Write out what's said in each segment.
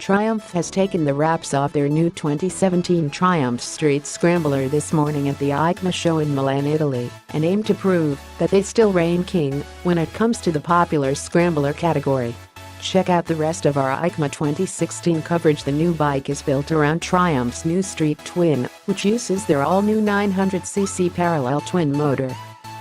Triumph has taken the wraps off their new 2017 Triumph Street Scrambler this morning at the EICMA show in Milan, Italy, and aimed to prove that they still reign king when it comes to the popular scrambler category. Check out the rest of our EICMA 2016 coverage. The new bike is built around Triumph's new Street Twin, which uses their all-new 900cc parallel twin motor.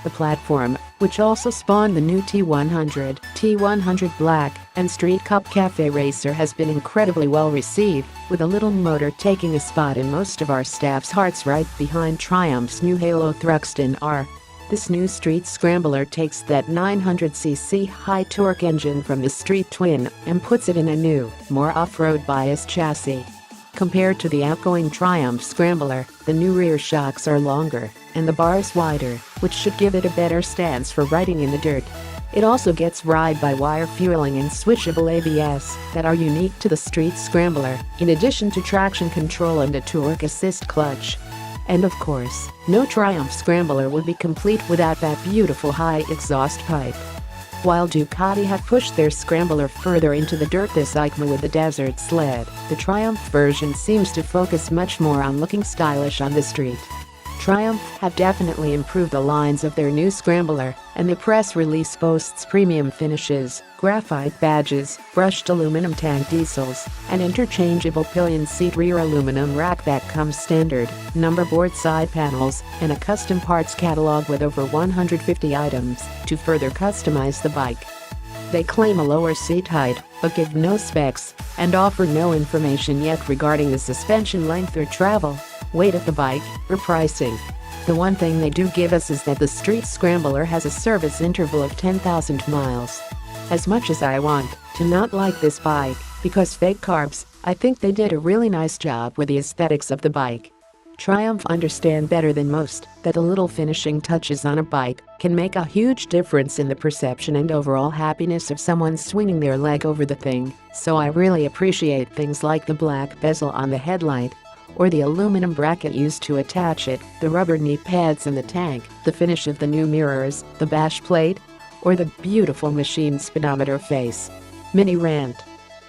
The platform, which also spawned the new T100, T100 Black, and Street Cup Cafe Racer, has been incredibly well received, with a little motor taking a spot in most of our staff's hearts right behind Triumph's new Halo Thruxton R. This new Street Scrambler takes that 900cc high-torque engine from the Street Twin and puts it in a new, more off-road biased chassis. Compared to the outgoing Triumph Scrambler, the new rear shocks are longer and the bars wider, which should give it a better stance for riding in the dirt. It also gets ride-by-wire fueling and switchable ABS that are unique to the Street Scrambler, in addition to traction control and a torque assist clutch. And of course, no Triumph Scrambler would be complete without that beautiful high exhaust pipe. While Ducati have pushed their Scrambler further into the dirt this EICMA with the Desert Sled, the Triumph version seems to focus much more on looking stylish on the street. Triumph have definitely improved the lines of their new Scrambler, and the press release boasts premium finishes, graphite badges, brushed aluminum tank diesels, and interchangeable pillion seat rear aluminum rack that comes standard, numberboard side panels, and a custom parts catalog with over 150 items to further customize the bike. They claim a lower seat height, but give no specs, and offer no information yet regarding the suspension length or travel, weight of the bike, or pricing. The one thing they do give us is that the Street Scrambler has a service interval of 10,000 miles. As much as I want to not like this bike, because fake carbs, I think they did a really nice job with the aesthetics of the bike. Triumph understand better than most that the little finishing touches on a bike can make a huge difference in the perception and overall happiness of someone swinging their leg over the thing, so I really appreciate things like the black bezel on the headlight, or the aluminum bracket used to attach it, the rubber knee pads in the tank, the finish of the new mirrors, the bash plate, or the beautiful machine speedometer face. Mini rant.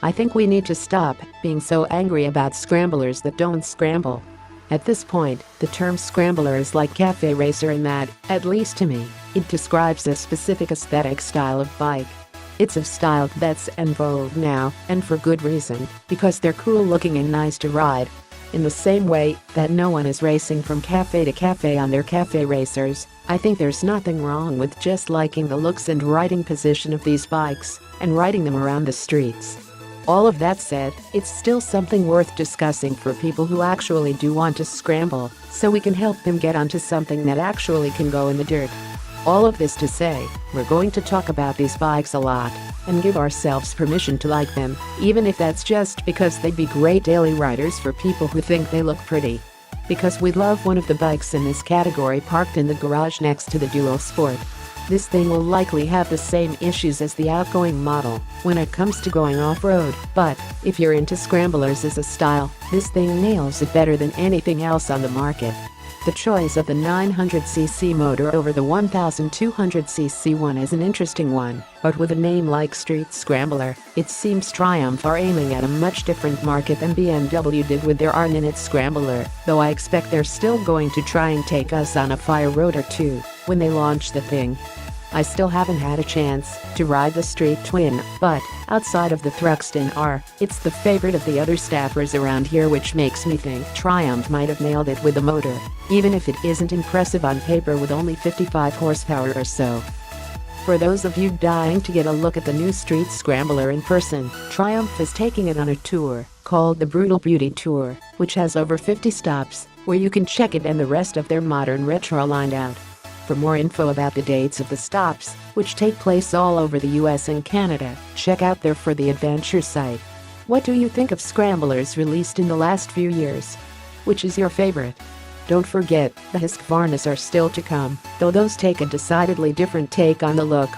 I think we need to stop being so angry about scramblers that don't scramble. At this point, the term scrambler is like cafe racer in that, at least to me, it describes a specific aesthetic style of bike. It's a style that's en vogue now, and for good reason, because they're cool looking and nice to ride. In the same way that no one is racing from cafe to cafe on their cafe racers, I think there's nothing wrong with just liking the looks and riding position of these bikes and riding them around the streets. All of that said, it's still something worth discussing for people who actually do want to scramble, so we can help them get onto something that actually can go in the dirt. All of this to say, we're going to talk about these bikes a lot and give ourselves permission to like them, even if that's just because they'd be great daily riders for people who think they look pretty. Because we love one of the bikes in this category parked in the garage next to the Duo Sport. This thing will likely have the same issues as the outgoing model when it comes to going off-road, but if you're into scramblers as a style, this thing nails it better than anything else on the market. The choice of the 900cc motor over the 1200cc one is an interesting one, but with a name like Street Scrambler, it seems Triumph are aiming at a much different market than BMW did with their R-Ninit Scrambler, though I expect they're still going to try and take us on a fire road or two when they launch the thing. I still haven't had a chance to ride the Street Twin, but outside of the Thruxton R, it's the favorite of the other staffers around here, which makes me think Triumph might have nailed it with the motor, even if it isn't impressive on paper with only 55 horsepower or so. For those of you dying to get a look at the new Street Scrambler in person, Triumph is taking it on a tour called the Brutal Beauty Tour, which has over 50 stops where you can check it and the rest of their modern retro line out. For more info about the dates of the stops, which take place all over the US and Canada, check out their For the Adventure site. What do you think of scramblers released in the last few years? Which is your favorite? Don't forget, the Husqvarnas are still to come, though those take a decidedly different take on the look.